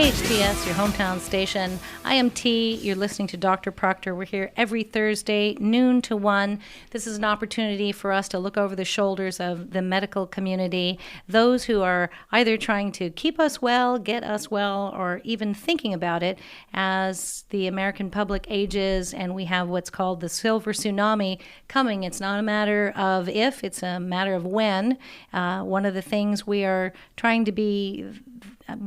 KHTS, your hometown station. I am T. You're listening to Dr. Proctor. We're here every Thursday, noon to 1. This is an opportunity for us to look over the shoulders of the medical community, those who are either trying to keep us well, get us well, or even thinking about it as the American public ages and we have what's called the silver tsunami coming. It's not a matter of if, it's a matter of when. One of the things we are trying to be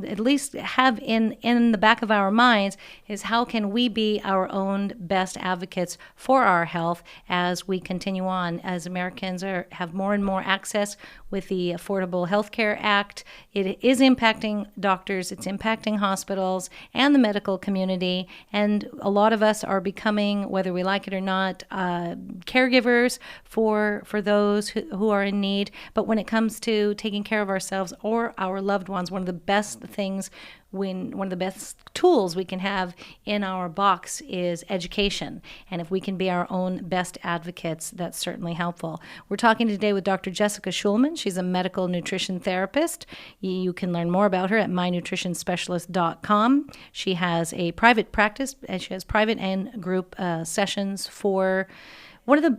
at least have in the back of our minds is how can we be our own best advocates for our health as we continue on, as Americans have more and more access with the Affordable Health Care Act. It is impacting doctors, it's impacting hospitals and the medical community, and a lot of us are becoming, whether we like it or not, caregivers for those who are in need. But when it comes to taking care of ourselves or our loved ones, one of the best tools we can have in our box is education. And if we can be our own best advocates, that's certainly helpful. We're talking today with Dr. Jessica Schulman. She's a medical nutrition therapist. You can learn more about her at mynutritionspecialist.com. She has a private practice, and she has private and group sessions for one of the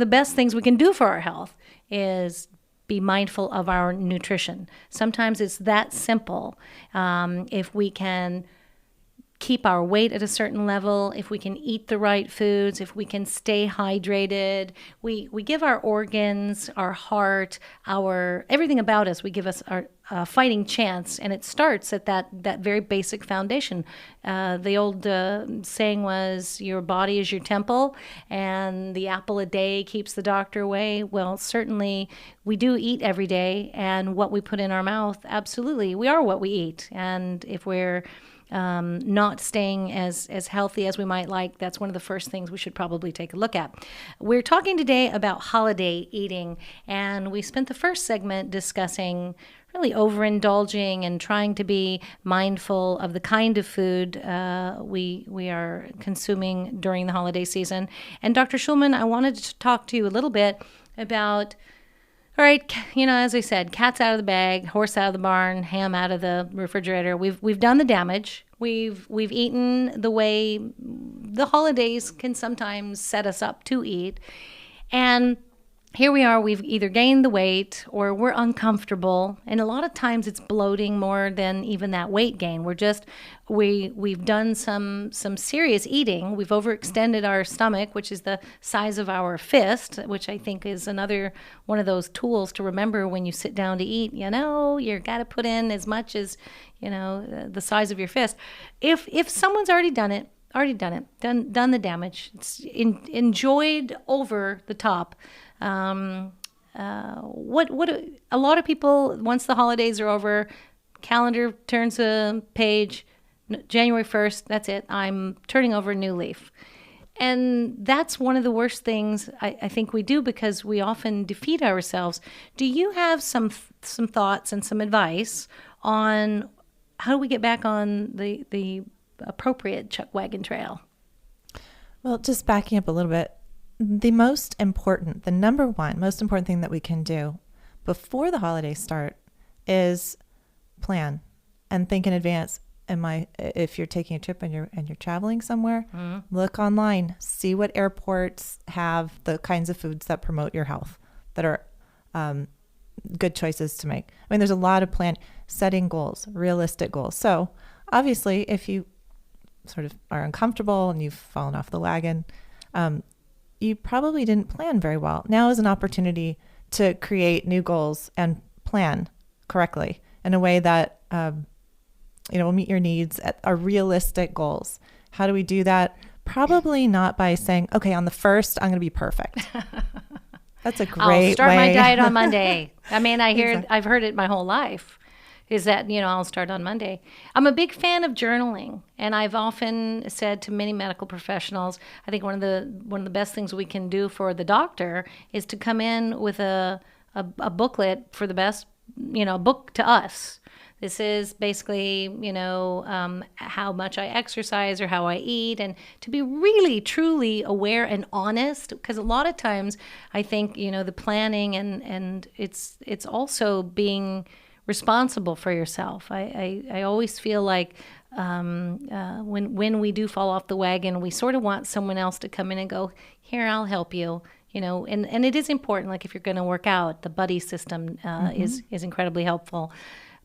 best things we can do for our health is be mindful of our nutrition. Sometimes it's that simple. If we can keep our weight at a certain level, if we can eat the right foods, if we can stay hydrated, we give our organs, our heart, everything about us, we give us our fighting chance. And it starts at that very basic foundation. The old saying was, your body is your temple, and the apple a day keeps the doctor away. Well, certainly we do eat every day, and what we put in our mouth, absolutely, we are what we eat. And if we're not staying as healthy as we might like, that's one of the first things we should probably take a look at. We're talking today about holiday eating, and we spent the first segment discussing really overindulging and trying to be mindful of the kind of food we are consuming during the holiday season. And Dr. Schulman, I wanted to talk to you a little bit about, all right, as I said, cat's out of the bag, horse out of the barn, ham out of the refrigerator. We've done the damage. We've eaten the way the holidays can sometimes set us up to eat. And here we are, we've either gained the weight or we're uncomfortable. And a lot of times it's bloating more than even that weight gain. We've done some serious eating. We've overextended our stomach, which is the size of our fist, which I think is another one of those tools to remember when you sit down to eat. You got to put in as much as, the size of your fist. If someone's already done done the damage, it's enjoyed over the top. What a lot of people, once the holidays are over, calendar turns a page, January 1st, that's it, I'm turning over a new leaf. And that's one of the worst things I think we do, because we often defeat ourselves. Do you have some thoughts and some advice on how do we get back on the appropriate chuck wagon trail? Well, just backing up a little bit, the most important thing that we can do before the holidays start is plan and think in advance. If you're taking a trip and you're traveling somewhere, look online, see what airports have the kinds of foods that promote your health, that are good choices to make. I mean, there's a lot of setting goals, realistic goals. So obviously, if you sort of are uncomfortable and you've fallen off the wagon, you probably didn't plan very well. Now is an opportunity to create new goals and plan correctly in a way that will meet your needs, are realistic goals. How do we do that? Probably not by saying, okay, on the 1st, I'm going to be perfect. That's a great way. I'll start my diet on Monday. I mean, Exactly. I've heard it my whole life, is that, I'll start on Monday. I'm a big fan of journaling, and I've often said to many medical professionals, I think one of the best things we can do for the doctor is to come in with a booklet for the best, book to us. This is basically, how much I exercise or how I eat, and to be really, truly aware and honest, because a lot of times I think, the planning and it's also being responsible for yourself. I always feel like when we do fall off the wagon, we sort of want someone else to come in and go, here, I'll help you. And it is important. Like if you're going to work out, the buddy system is incredibly helpful.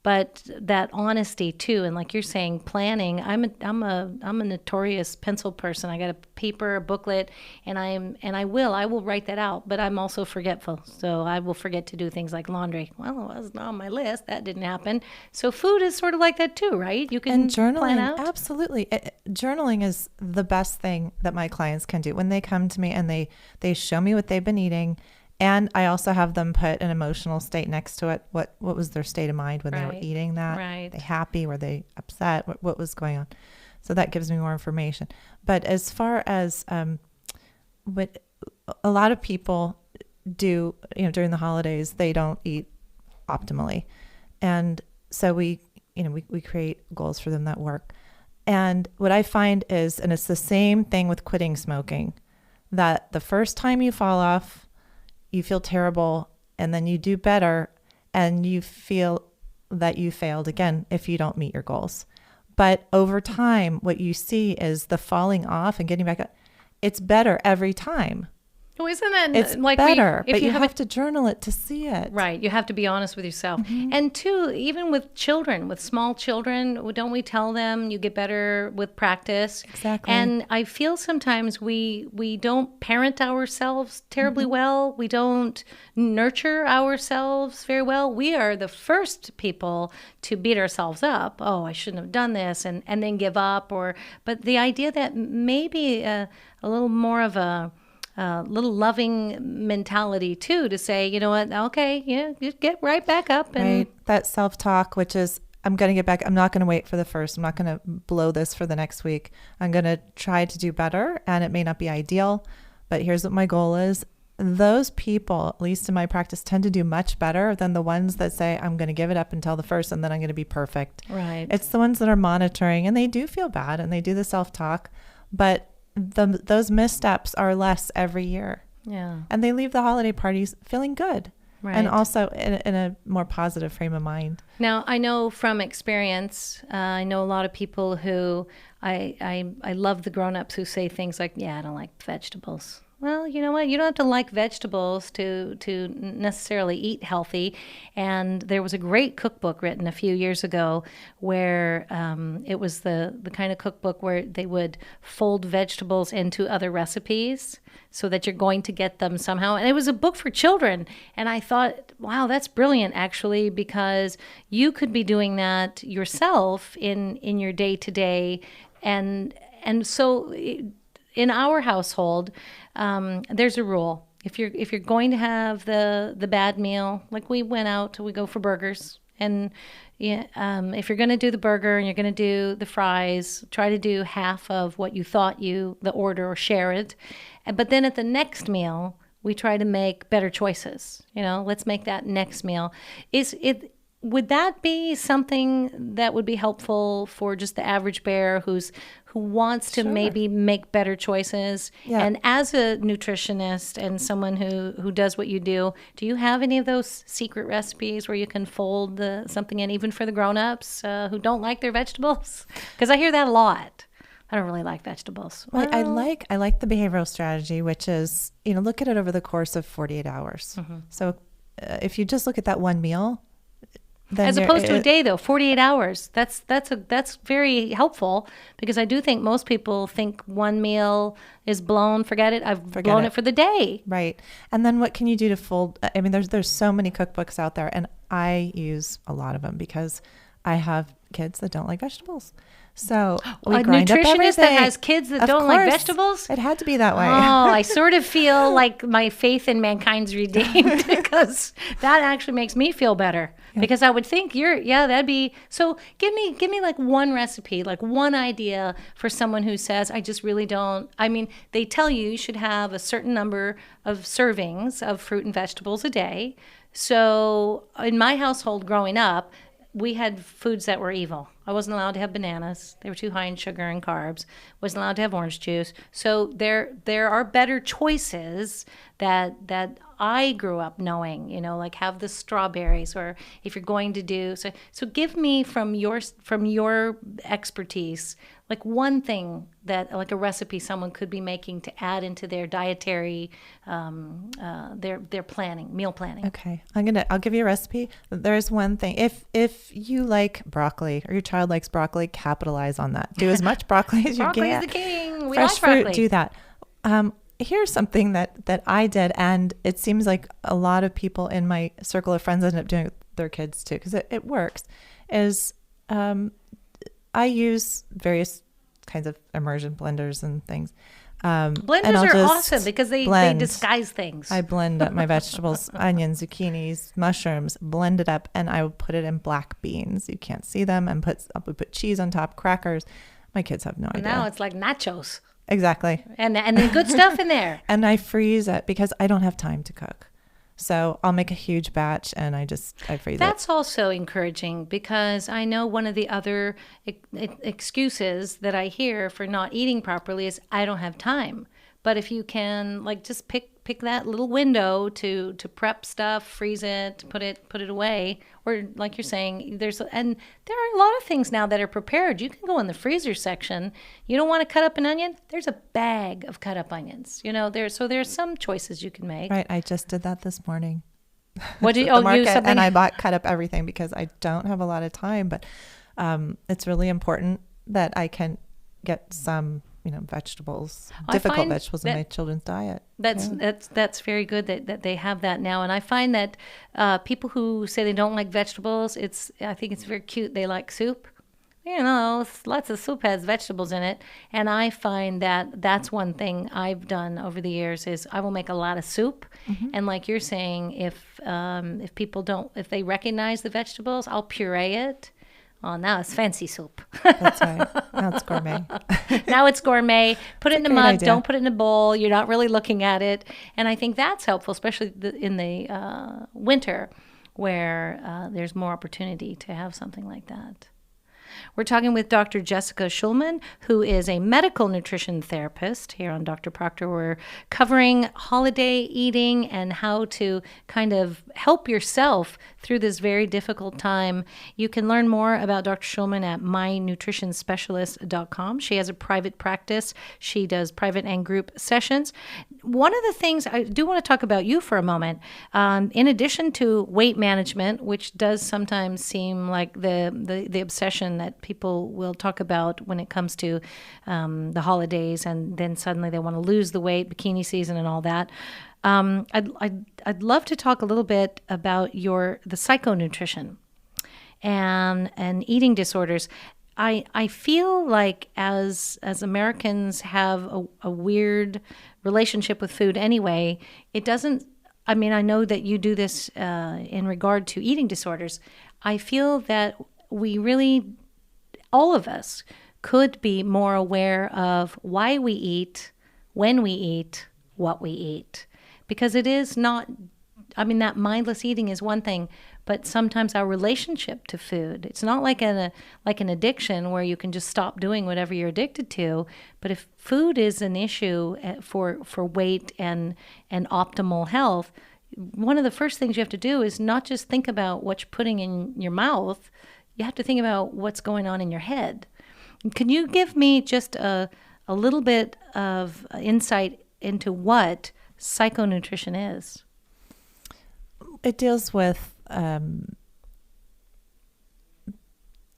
But that honesty too, and like you're saying, planning. I'm a notorious pencil person. I got a paper, a booklet, and I will write that out. But I'm also forgetful, so I will forget to do things like laundry. Well, it wasn't on my list. That didn't happen. So food is sort of like that too, right? You can and journaling, plan out. Absolutely. Journaling is the best thing that my clients can do when they come to me and they show me what they've been eating. And I also have them put an emotional state next to it. What was their state of mind when they were eating that? Right. Were they happy? Were they upset? What was going on? So that gives me more information. But as far as what a lot of people do, during the holidays, they don't eat optimally. And so we create goals for them that work. And what I find is, and it's the same thing with quitting smoking, that the first time you fall off, you feel terrible, and then you do better, and you feel that you failed again if you don't meet your goals. But over time, what you see is the falling off and getting back up. It's better every time. Well, isn't that it's like better? If but you have to journal it to see it. Right. You have to be honest with yourself. Mm-hmm. And two, even with children, with small children, don't we tell them you get better with practice? Exactly. And I feel sometimes we don't parent ourselves terribly well. We don't nurture ourselves very well. We are the first people to beat ourselves up. Oh, I shouldn't have done this, and then give up. But the idea that maybe a little more of a little loving mentality too, to say, you know what, okay, just get right back up. And right. That self-talk, which is, I'm going to get back. I'm not going to wait for the first. I'm not going to blow this for the next week. I'm going to try to do better, and it may not be ideal, but here's what my goal is. Those people, at least in my practice, tend to do much better than the ones that say, I'm going to give it up until the first and then I'm going to be perfect. Right. It's the ones that are monitoring, and they do feel bad and they do the self-talk, but those missteps are less every year. Yeah. And they leave the holiday parties feeling good. Right. And also in a more positive frame of mind. Now, I know from experience, I know a lot of people who, I love the grown-ups who say things like, yeah, I don't like vegetables. Well, you know what? You don't have to like vegetables to necessarily eat healthy. And there was a great cookbook written a few years ago where it was the kind of cookbook where they would fold vegetables into other recipes so that you're going to get them somehow. And it was a book for children. And I thought, wow, that's brilliant, actually, because you could be doing that yourself in your day-to-day. And so in our household, there's a rule. If you're going to have the bad meal, like we went out, we go for burgers, and if you're going to do the burger and you're going to do the fries, try to do half of what you thought the order, or share it. But then at the next meal, we try to make better choices. Let's make that next meal. Would that be something that would be helpful for just the average bear who wants to maybe make better choices? Yeah. And as a nutritionist and someone who does what you do you have any of those secret recipes where you can fold something in, even for the grown-ups who don't like their vegetables? Because I hear that a lot. I don't really like vegetables. Well, I like the behavioral strategy, which is, look at it over the course of 48 hours. Mm-hmm. So if you just look at that one meal, as opposed to a day, though, 48 hours. That's very helpful, because I do think most people think one meal is blown. Forget it. I've blown it for the day. Right. And then what can you do to fold? I mean, there's so many cookbooks out there, and I use a lot of them because I have kids that don't like vegetables. So we grind up everything. A nutritionist that has kids that don't like vegetables? It had to be that way. Oh, I sort of feel like my faith in mankind's redeemed, because that actually makes me feel better. Yeah. Because I would think that'd be, so give me like one recipe, like one idea for someone who says, I just really don't, they tell you should have a certain number of servings of fruit and vegetables a day. So in my household growing up, we had foods that were evil. I wasn't allowed to have bananas. They were too high in sugar and carbs. Wasn't allowed to have orange juice. So there are better choices that I grew up knowing, like have the strawberries, or if you're going to do so give me from your expertise, like one thing that, like a recipe someone could be making to add into their dietary, their planning, meal planning. Okay. I'll give you a recipe. There's one thing. If you like broccoli, or your child likes broccoli, capitalize on that. Do as much broccoli as you can. Broccoli is the king. We Fresh like broccoli. fruit, do that. Here's something that I did, and it seems like a lot of people in my circle of friends end up doing it with their kids too, because it works, is I use various kinds of immersion blenders and things. Blenders are awesome because they disguise things. I blend up my vegetables, onions, zucchinis, mushrooms, blend it up, and I would put it in black beans. You can't see them, and put cheese on top, crackers. My kids have no idea. Now it's like nachos. Exactly. And the good stuff in there. And I freeze it because I don't have time to cook. So I'll make a huge batch and I freeze it. That's also encouraging, because I know one of the other excuses that I hear for not eating properly is I don't have time. But if you can, like, just pick that little window to prep stuff, freeze it, put it away, or like you're saying, there are a lot of things now that are prepared. You can go in the freezer section. You don't want to cut up an onion? There's a bag of cut up onions. There's some choices you can make. Right. I just did that this morning. What did you? Use something? And I cut up everything because I don't have a lot of time. But it's really important that I can get some vegetables, difficult vegetables in my children's diet. That's very good that they have that now. And I find that people who say they don't like vegetables, I think it's very cute. They like soup. Lots of soup has vegetables in it. And I find that that's one thing I've done over the years is I will make a lot of soup. Mm-hmm. And like you're saying, if they recognize the vegetables, I'll puree it. Oh, now it's fancy soup. That's right. Now it's gourmet. Now it's gourmet. Put it in a mug. Idea. Don't put it in a bowl. You're not really looking at it. And I think that's helpful, especially in the winter where there's more opportunity to have something like that. We're talking with Dr. Jessica Schulman, who is a medical nutrition therapist here on Dr. Proctor. We're covering holiday eating and how to kind of help yourself through this very difficult time. You can learn more about Dr. Schulman at mynutritionspecialist.com. She has a private practice. She does private and group sessions. One of the things I do want to talk about you for a moment, in addition to weight management, which does sometimes seem like the obsession that people will talk about when it comes to the holidays, and then suddenly they want to lose the weight, bikini season and all that. I'd love to talk a little bit about the psychonutrition and eating disorders. I feel like as Americans have a weird relationship with food anyway. It doesn't, I mean, I know that you do this in regard to eating disorders. I feel that we really, all of us, could be more aware of why we eat, when we eat, what we eat. Because it is not, I mean, that mindless eating is one thing, but sometimes our relationship to food, it's not like an addiction where you can just stop doing whatever you're addicted to. But if food is an issue for weight and optimal health, one of the first things you have to do is not just think about what you're putting in your mouth. You have to think about what's going on in your head. Can you give me just a little bit of insight into what psychonutrition is? It deals with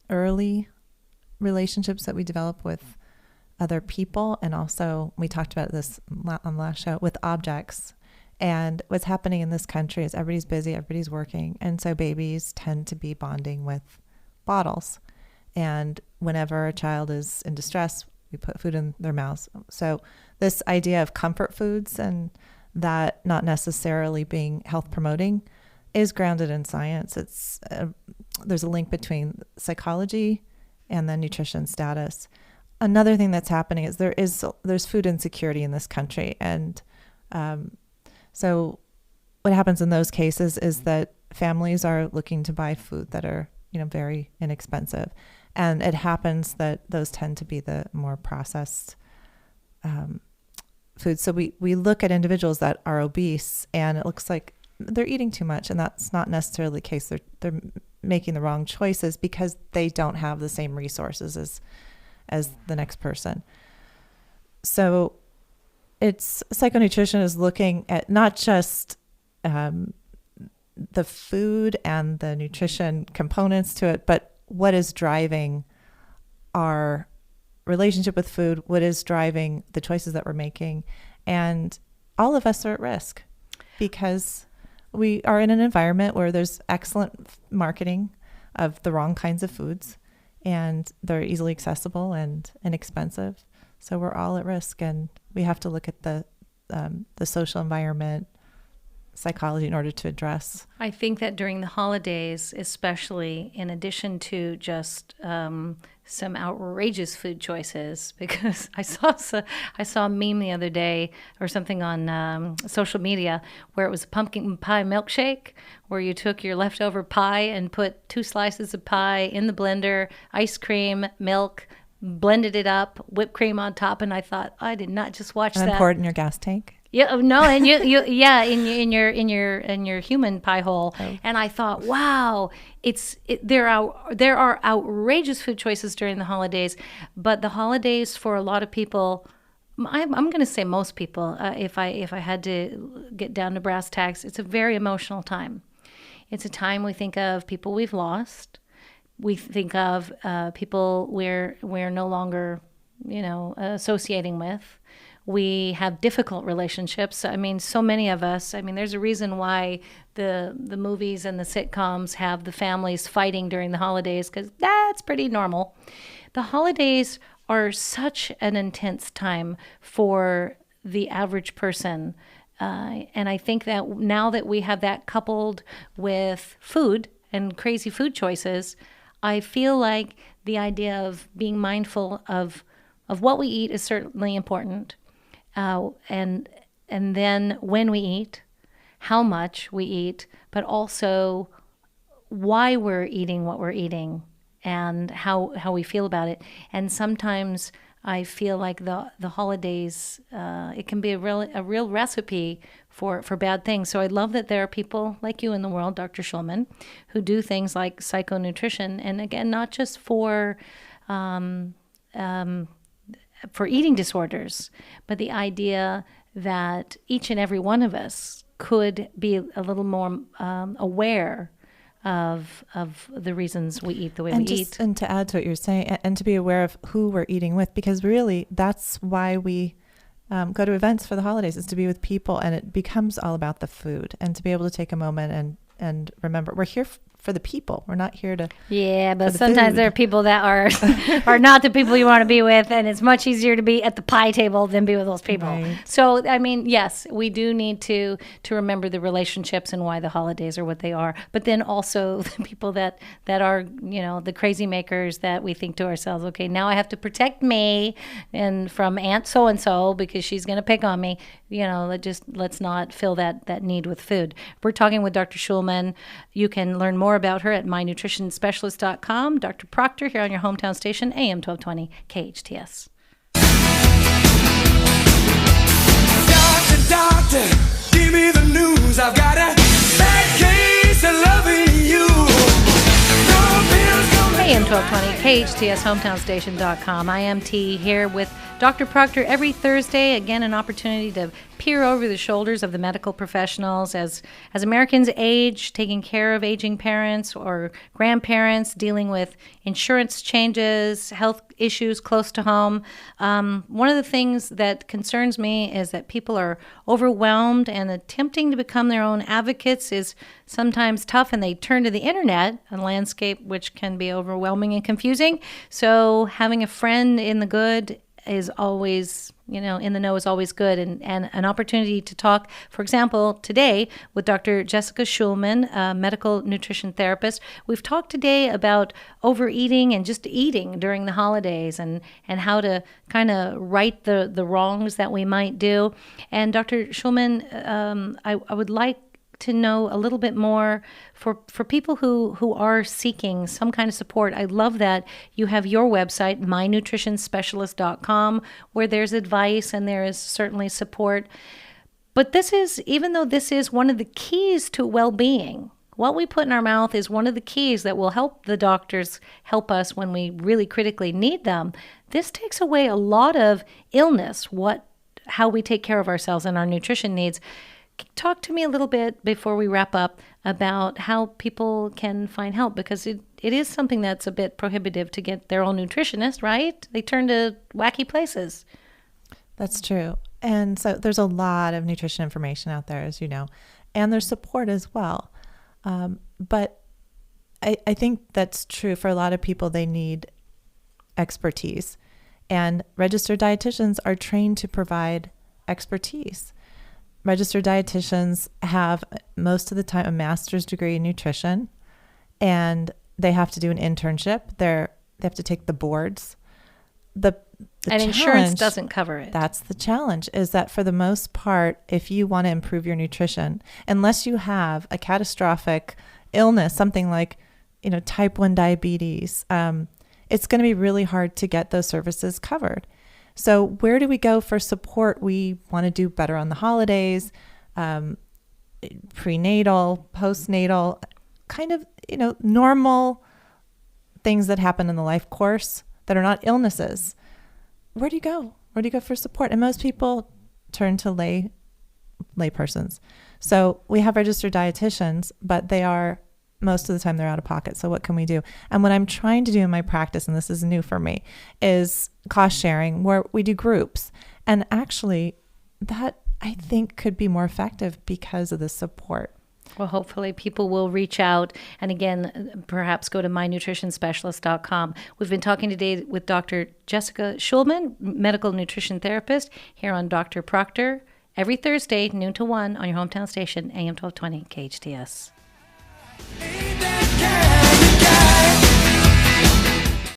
early relationships that we develop with other people, and also we talked about this on the last show with objects. And what's happening in this country is everybody's busy, everybody's working, and so babies tend to be bonding with bottles. And whenever a child is in distress, we put food in their mouths. So this idea of comfort foods and that not necessarily being health promoting is grounded in science. It's there's a link between psychology and then nutrition status. Another thing that's happening is there's food insecurity in this country, and so what happens in those cases is that families are looking to buy food that are very inexpensive. And it happens that those tend to be the more processed foods. So we look at individuals that are obese, and it looks like they're eating too much, and that's not necessarily the case. They're making the wrong choices because they don't have the same resources as the next person. So it's psychonutrition is looking at not just the food and the nutrition components to it, but what is driving our relationship with food, what is driving the choices that we're making. And all of us are at risk because we are in an environment where there's excellent marketing of the wrong kinds of foods, and they're easily accessible and inexpensive. So we're all at risk, and we have to look at the social environment, psychology in order to address. I think that during the holidays, especially, in addition to just some outrageous food choices, because I saw a meme the other day or something on social media where it was a pumpkin pie milkshake, where you took your leftover pie and put 2 slices of pie in the blender, ice cream, milk, blended it up, whipped cream on top, and I thought, I did not just watch that. And pour it in your gas tank. Yeah, no, and you yeah, in your human pie hole, and I thought, wow, there are outrageous food choices during the holidays, but the holidays for a lot of people, I'm going to say most people, if I had to get down to brass tacks, it's a very emotional time. It's a time we think of people we've lost. We think of people we're no longer, associating with. We have difficult relationships. I mean, so many of us, there's a reason why the movies and the sitcoms have the families fighting during the holidays, because that's pretty normal. The holidays are such an intense time for the average person. And I think that now that we have that coupled with food and crazy food choices, I feel like the idea of being mindful of what we eat is certainly important. And then when we eat, how much we eat, but also why we're eating what we're eating and how we feel about it. And sometimes I feel like the holidays, it can be a real recipe for bad things. So I love that there are people like you in the world, Dr. Schulman, who do things like psychonutrition, and again, not just for eating disorders, but the idea that each and every one of us could be a little more aware of the reasons we eat the way we eat. And to add to what you're saying, and to be aware of who we're eating with, because really that's why we go to events for the holidays, is to be with people, and it becomes all about the food, and to be able to take a moment and remember we're here for the people. We're not here to. Yeah, but sometimes there are people that are not the people you want to be with, and it's much easier to be at the pie table than be with those people. Right. So, yes, we do need to remember the relationships and why the holidays are what they are. But then also the people that are, the crazy makers that we think to ourselves, okay, now I have to protect me and from Aunt so-and-so because she's going to pick on me. Let's not fill that need with food. We're talking with Dr. Schulman. You can learn more about her at mynutritionspecialist.com. Dr. Proctor here on your hometown station, AM 1220 KHTS. Doctor, give me the news. I've got a bad case of loving you. AM 1220 KHTS hometownstation.com. I am T here with Dr. Proctor every Thursday. Again, an opportunity to peer over the shoulders of the medical professionals as Americans age, taking care of aging parents or grandparents, dealing with insurance changes, health issues close to home. One of the things that concerns me is that people are overwhelmed, and attempting to become their own advocates is sometimes tough, and they turn to the internet, a landscape which can be overwhelming and confusing. So having a friend in the good is always, in the know is always good, and an opportunity to talk, for example, today with Dr. Jessica Schulman, a medical nutrition therapist. We've talked today about overeating and just eating during the holidays and how to kind of right the wrongs that we might do. And Dr. Schulman, I would like to know a little bit more for people who are seeking some kind of support. I love that you have your website, mynutritionspecialist.com, where there's advice and there is certainly support. But even though this is one of the keys to well-being, what we put in our mouth is one of the keys that will help the doctors help us when we really critically need them. This takes away a lot of illness, how we take care of ourselves and our nutrition needs. Talk to me a little bit before we wrap up about how people can find help, because it is something that's a bit prohibitive to get their own nutritionist, right? They turn to wacky places. That's true. And so there's a lot of nutrition information out there, as you know, and there's support as well. But I think that's true for a lot of people. They need expertise, and registered dietitians are trained to provide expertise. Registered dietitians have most of the time a master's degree in nutrition, and they have to do an internship. They have to take the boards. And insurance doesn't cover it. That's the challenge, is that for the most part, if you want to improve your nutrition, unless you have a catastrophic illness, something like, type 1 diabetes, it's going to be really hard to get those services covered. So where do we go for support? We want to do better on the holidays, prenatal, postnatal, kind of, normal things that happen in the life course that are not illnesses. Where do you go? Where do you go for support? And most people turn to lay persons. So we have registered dietitians, but most of the time they're out of pocket. So what can we do? And what I'm trying to do in my practice, and this is new for me, is cost sharing, where we do groups. And actually that I think could be more effective because of the support. Well, hopefully people will reach out, and again, perhaps go to mynutritionspecialist.com. We've been talking today with Dr. Jessica Schulman, medical nutrition therapist, here on Dr. Proctor, every Thursday, noon to 1 on your hometown station, AM 1220 KHTS.